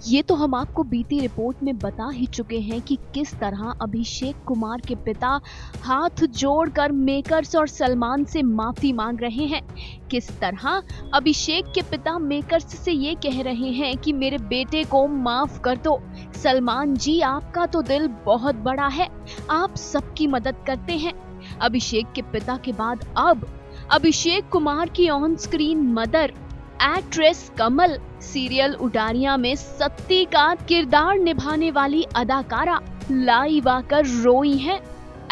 ये तो हम आपको बीती रिपोर्ट में बता ही चुके हैं कि किस तरह अभिषेक कुमार के पिता हाथ जोड़कर मेकर्स और सलमान से माफी मांग रहे हैं। किस तरह अभिषेक के पिता मेकर्स से ये कह रहे हैं कि मेरे बेटे को माफ कर दो। सलमान जी, आपका तो दिल बहुत बड़ा है, आप सबकी मदद करते हैं। अभिषेक के पिता के बाद अब अभिषेक कुमार की on screen mother actress Kamal serial Udaariyaan में सत्ती का किरदार निभाने वाली अदाकारा लाइव आकर रोई हैं।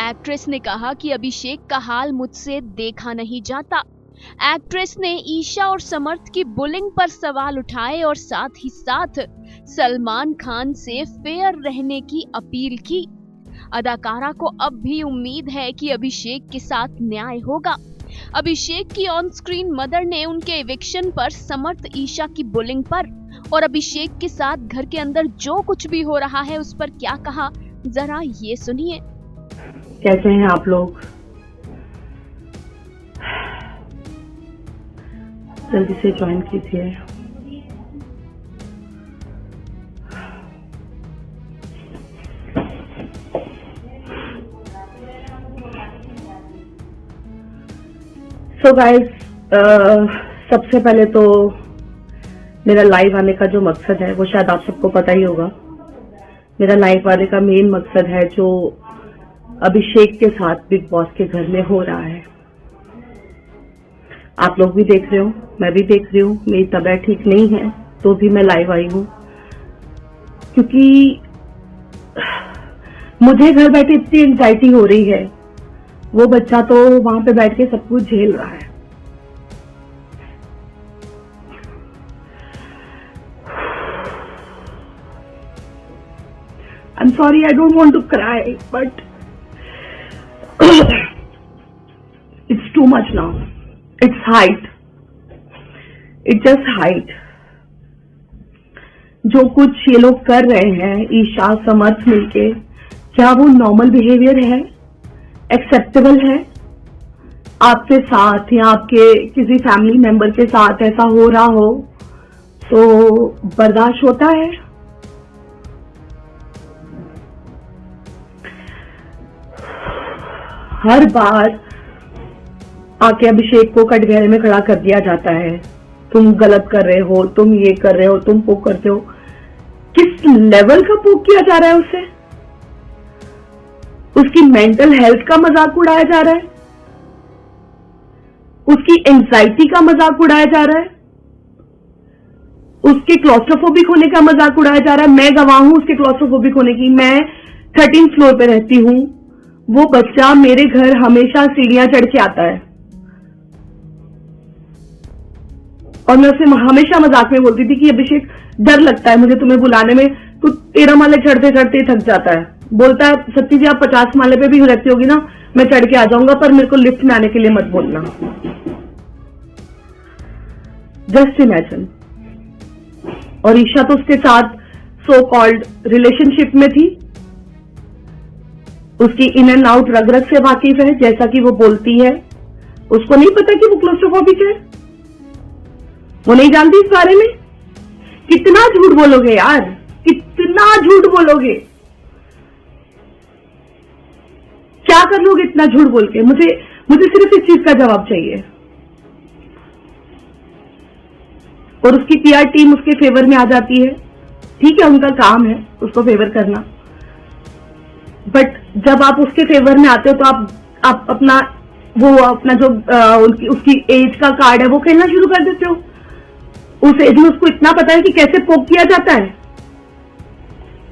एक्ट्रेस ने कहा कि अभिषेक का हाल मुझसे देखा नहीं जाता। एक्ट्रेस ने ईशा और समर्थ की बुलिंग पर सवाल उठाए और साथ ही साथ सलमान खान से फेयर रहने की अपील की। अदाकारा को अब भी उम्मीद है कि अभिषेक के साथ न्याय होगा। अभिषेक की ऑन स्क्रीन मदर ने उनके एविक्शन पर, समर्थ ईशा की बुलिंग पर और अभिषेक के साथ घर के अंदर जो कुछ भी हो रहा है उस पर क्या कहा, जरा ये सुनिए। कैसे हैं आप लोग? जल्दी से ज्वाइन कीजिए। सो गाइस, सबसे पहले तो मेरा लाइव आने का जो मकसद है वो शायद आप सबको पता ही होगा। मेरा लाइव आने का मेन मकसद है जो अभिषेक के साथ बिग बॉस के घर में हो रहा है। आप लोग भी देख रहे हो, मैं भी देख रही हूँ। मेरी तबीयत ठीक नहीं है तो भी मैं लाइव आई हूँ, क्योंकि मुझे घर बैठे इतनी एंजाइटी हो रही है। वो बच्चा तो वहां पे बैठ के सब कुछ झेल रहा है। I'm sorry, I don't want to cry, but it's too much now. It's height. It's just height. जो कुछ ये लोग कर रहे हैं ईशा समर्थ मिलके, क्या वो नॉर्मल बिहेवियर है? एक्सेप्टेबल है? आपके साथ या आपके किसी फैमिली मेंबर के साथ ऐसा हो रहा हो तो बर्दाश्त होता है? हर बार आके अभिषेक को कटघरे में खड़ा कर दिया जाता है। तुम गलत कर रहे हो, तुम ये कर रहे हो, तुम पोक करते हो। किस लेवल का पोक किया जा रहा है उसे? उसकी मेंटल हेल्थ का मजाक उड़ाया जा रहा है, उसकी एंजाइटी का मजाक उड़ाया जा रहा है, उसके क्लॉस्ट्रोफोबिक होने का मजाक उड़ाया जा रहा है। मैं गवाह हूं उसके क्लॉस्ट्रोफोबिक होने की। मैं 13th फ्लोर पे रहती हूं। वो बच्चा मेरे घर हमेशा सीढ़ियां चढ़ के आता है और मैं उसे हमेशा मजाक में बोलती थी कि अभिषेक, डर लगता है मुझे तुम्हें बुलाने में, तो 13 माले चढ़ते चढ़ते थक जाता है। बोलता है, सच्ची जी आप 50 माले पे भी रहती होगी ना, मैं चढ़ के आ जाऊंगा, पर मेरे को लिफ्ट में आने के लिए मत बोलना। Just imagine. और ईशा तो उसके साथ सो कॉल्ड रिलेशनशिप में थी, उसकी इन एंड आउट रग रग से वाकिफ है, जैसा कि वो बोलती है। उसको नहीं पता कि वो क्लोस्ट्रोफोबिक है? वो नहीं जानती इस बारे में? कितना झूठ बोलोगे यार, कितना झूठ बोलोगे? क्या कर लोगे इतना झूठ बोल के? मुझे सिर्फ इस चीज का जवाब चाहिए। और उसकी पीआर टीम उसके फेवर में आ जाती है। ठीक है, उनका काम है उसको फेवर करना, बट जब आप उसके फेवर में आते हो तो आप अपना जो उसकी एज का कार्ड है वो खेलना शुरू कर देते हो। उस एज में उसको इतना पता है कि कैसे पोक किया जाता है।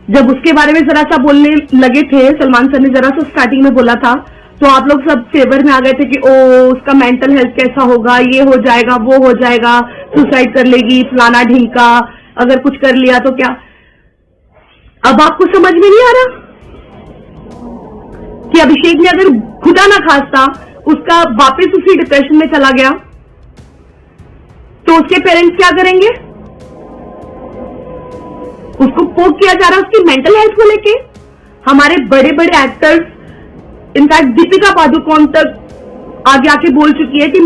जब उसके बारे में जरा सा बोलने लगे थे, सलमान सर ने जरा सा स्टार्टिंग में बोला था, तो आप लोग सब फेवर में आ गए थे कि ओ उसका मेंटल हेल्थ कैसा होगा, ये हो जाएगा, वो हो जाएगा, सुसाइड कर लेगी, फलाना ढींका, अगर कुछ कर लिया तो क्या। अब आपको समझ में नहीं आ रहा कि अभिषेक ने अगर खुदा ना खास्ता उसका वापस उसी डिप्रेशन में चला गया तो उसके पेरेंट्स क्या करेंगे? उसको पोक किया जा रहा है उसकी मेंटल हेल्थ को लेके। हमारे बड़े बड़े एक्टर्स, इनफैक्ट दीपिका पादुकोण तक आगे आके बोल चुकी है कि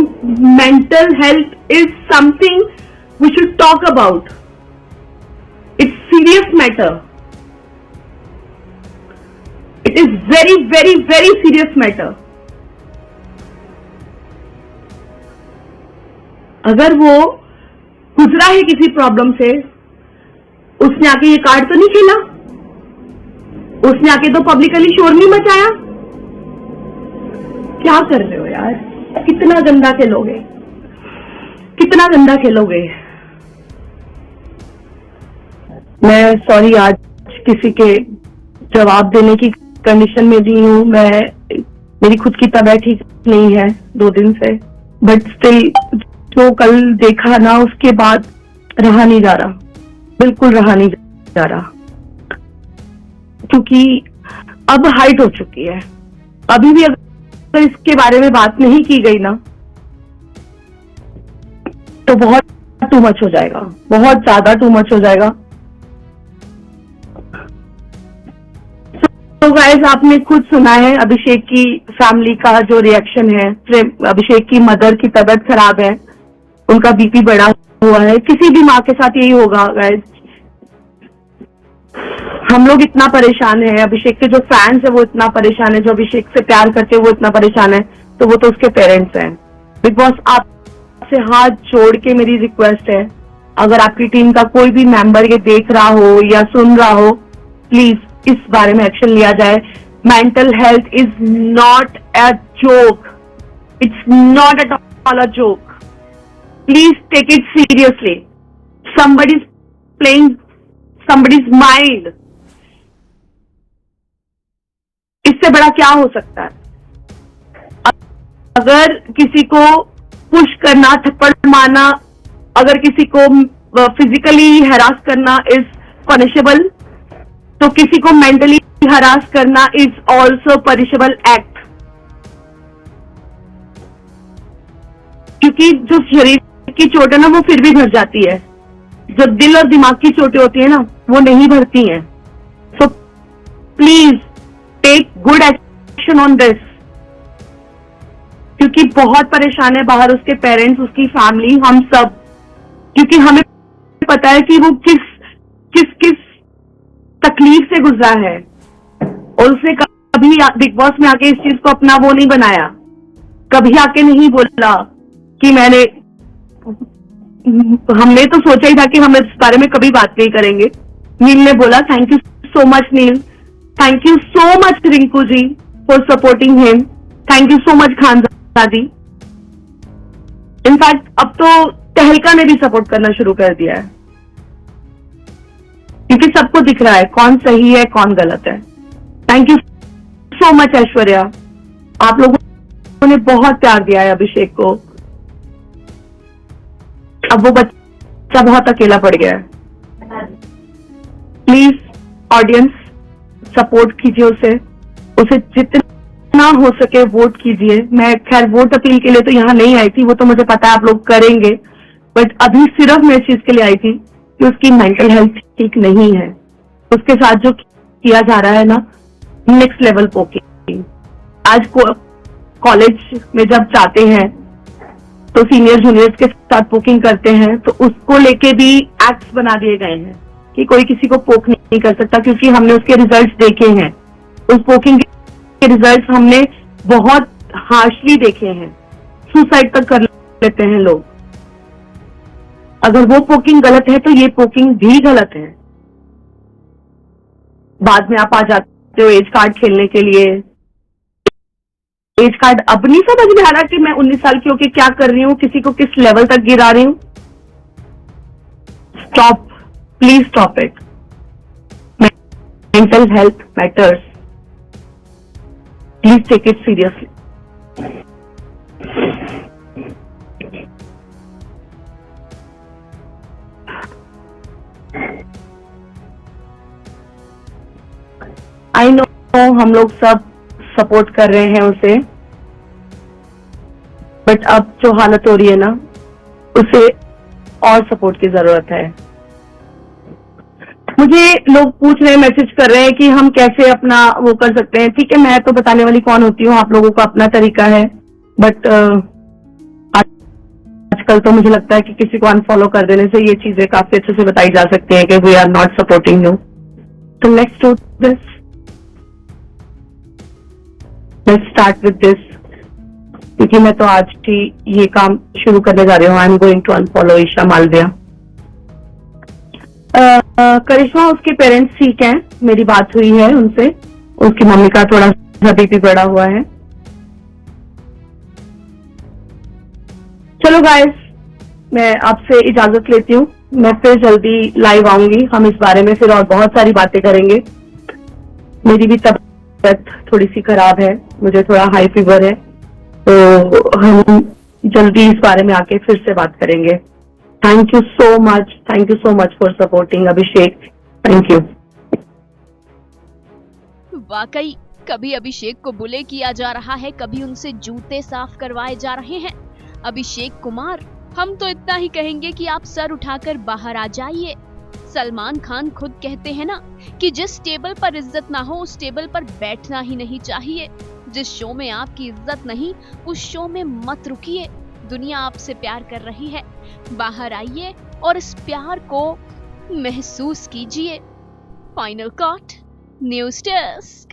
mental health is something we should talk about. It's serious matter. It is very, very, very serious matter. अगर वो गुजरा है किसी प्रॉब्लम से, उसने आके ये कार्ड तो नहीं खेला, उसने आके तो पब्लिकली शोर नहीं मचाया। क्या कर रहे हो यार? कितना गंदा खेलोगे, कितना गंदा खेलोगे। मैं सॉरी, आज किसी के जवाब देने की कंडीशन में नहीं हूँ। मेरी खुद की तबीयत ठीक नहीं है 2 दिन से, बट स्टिल जो कल देखा ना, उसके बाद रहा नहीं जा रहा, बिल्कुल रहा नहीं जा रहा। क्योंकि अब हाइट हो चुकी है। अभी भी अगर इसके बारे में बात नहीं की गई ना, तो बहुत टू मच हो जाएगा, बहुत ज्यादा टू मच हो जाएगा। तो गाइस, आपने खुद सुना है अभिषेक की फैमिली का जो रिएक्शन है। अभिषेक की मदर की तबीयत खराब है, उनका बीपी बढ़ा हुआ है। किसी भी माँ के साथ यही होगा गाइस। हम लोग इतना परेशान है, अभिषेक के जो फैंस है वो इतना परेशान है, जो अभिषेक से प्यार करते हैं वो इतना परेशान है, तो वो तो उसके पेरेंट्स हैं। बिग बॉस, आपसे हाथ जोड़ के मेरी रिक्वेस्ट है, अगर आपकी टीम का कोई भी मेंबर ये देख रहा हो या सुन रहा हो, प्लीज इस बारे में एक्शन लिया जाए। Mental health is not a joke, it's not at all a joke. Please take it seriously. somebody is playing somebody's mind। इससे बड़ा क्या हो सकता है? अगर किसी को पुश करना, थप्पड़ मारना, अगर किसी को फिजिकली हरास करना इज पनिशेबल, तो किसी को मेंटली हरास करना इज ऑल्सो पनिशेबल एक्ट। क्योंकि जो शरीर की चोट है ना, वो फिर भी भर जाती है, जो दिल और दिमाग की चोटें होती है ना, वो नहीं भरती हैं। So please take good action on this. क्योंकि बहुत परेशान है बाहर उसके पेरेंट्स, उसकी फैमिली, हम सब। क्योंकि हमें पता है कि वो किस तकलीफ से गुजरा है, और उसने कभी बिग बॉस में आके इस चीज को अपना वो नहीं बनाया। कभी आके नहीं बोला कि हमने तो सोचा ही था कि हम इस बारे में कभी बात नहीं करेंगे। नील ने बोला, thank you so much Neel, thank you so much Rinku ji for supporting him, thank you so much Khanzadi. In fact अब तो तहलका ने भी सपोर्ट करना शुरू कर दिया है, क्योंकि सबको दिख रहा है कौन सही है कौन गलत है। Thank you so much Aishwarya, आप लोगों ने बहुत प्यार दिया है अभिषेक को। अब वो बच्चा बहुत अकेला पड़ गया है। प्लीज ऑडियंस सपोर्ट कीजिए उसे जितना हो सके वोट कीजिए। मैं खैर वोट अपील के लिए तो यहाँ नहीं आई थी, वो तो मुझे पता है आप लोग करेंगे, बट अभी सिर्फ मैं इस चीज के लिए आई थी कि उसकी मेंटल हेल्थ ठीक नहीं है। उसके साथ जो किया जा रहा है ना, नेक्स्ट लेवल पोकिंग। आज कॉलेज में जब जाते हैं तो सीनियर जूनियर्स के साथ पोकिंग करते हैं, तो उसको लेके भी एक्ट्स बना दिए गए हैं कि कोई किसी को पोक नहीं कर सकता, क्योंकि हमने उसके रिजल्ट्स देखे हैं। उस पोकिंग के रिजल्ट्स हमने बहुत हार्शली देखे हैं, सुसाइड तक कर लेते हैं लोग। अगर वो पोकिंग गलत है तो ये पोकिंग भी गलत है। बाद में आप आ जाते हो एज कार्ड खेलने के लिए। एज कार्ड अब नहीं समझ में आ रहा कि मैं 19 साल की होके क्या कर रही हूँ, किसी को किस लेवल तक गिरा रही हूँ। Stop, please stop it. Mental health matters, please take it seriously. I know हम लोग सब सपोर्ट कर रहे हैं उसे, बट अब जो हालत हो रही है ना, उसे और सपोर्ट की जरूरत है। मुझे लोग पूछ रहे हैं, मैसेज कर रहे हैं कि हम कैसे अपना वो कर सकते हैं। ठीक है, मैं तो बताने वाली कौन होती हूँ, आप लोगों का अपना तरीका है, बट आज आजकल तो मुझे लगता है कि किसी को अनफॉलो कर देने से ये चीजें काफी अच्छे से बताई जा सकती हैं कि we are not supporting you. तो let's do this, let's start with this, क्योंकि मैं तो आज ही ये काम शुरू करने जा रही हूँ। I am going to unfollow Isha Malviya. Karishma, उसके पेरेंट्स ठीक हैं, मेरी बात हुई है उनसे, उसकी मम्मी का थोड़ा सा बीपी बढ़ा हुआ है। चलो गाइस, मैं आपसे इजाजत लेती हूँ, मैं फिर जल्दी लाइव आऊंगी, हम इस बारे में फिर और बहुत सारी बातें करेंगे। मेरी भी तबीयत थोड़ी सी खराब है, मुझे थोड़ा हाई फीवर है, तो हम जल्दी इस बारे में आके फिर से बात करेंगे। Thank you so much for supporting Abhishek, thank you. वाकई कभी अभिषेक को बुले किया जा रहा है, कभी उनसे जूते साफ करवाए जा रहे हैं। अभिषेक कुमार, हम तो इतना ही कहेंगे कि आप सर उठाकर बाहर आ जाइए। सलमान खान खुद कहते हैं ना कि जिस टेबल पर इज्जत ना हो उस टेबल पर बैठना ही नहीं चाहिए। जिस शो में आपकी इज्जत नहीं उस शो में मत रुकिए। दुनिया आपसे प्यार कर रही है, बाहर आइए और इस प्यार को महसूस कीजिए। Final cut, news desk.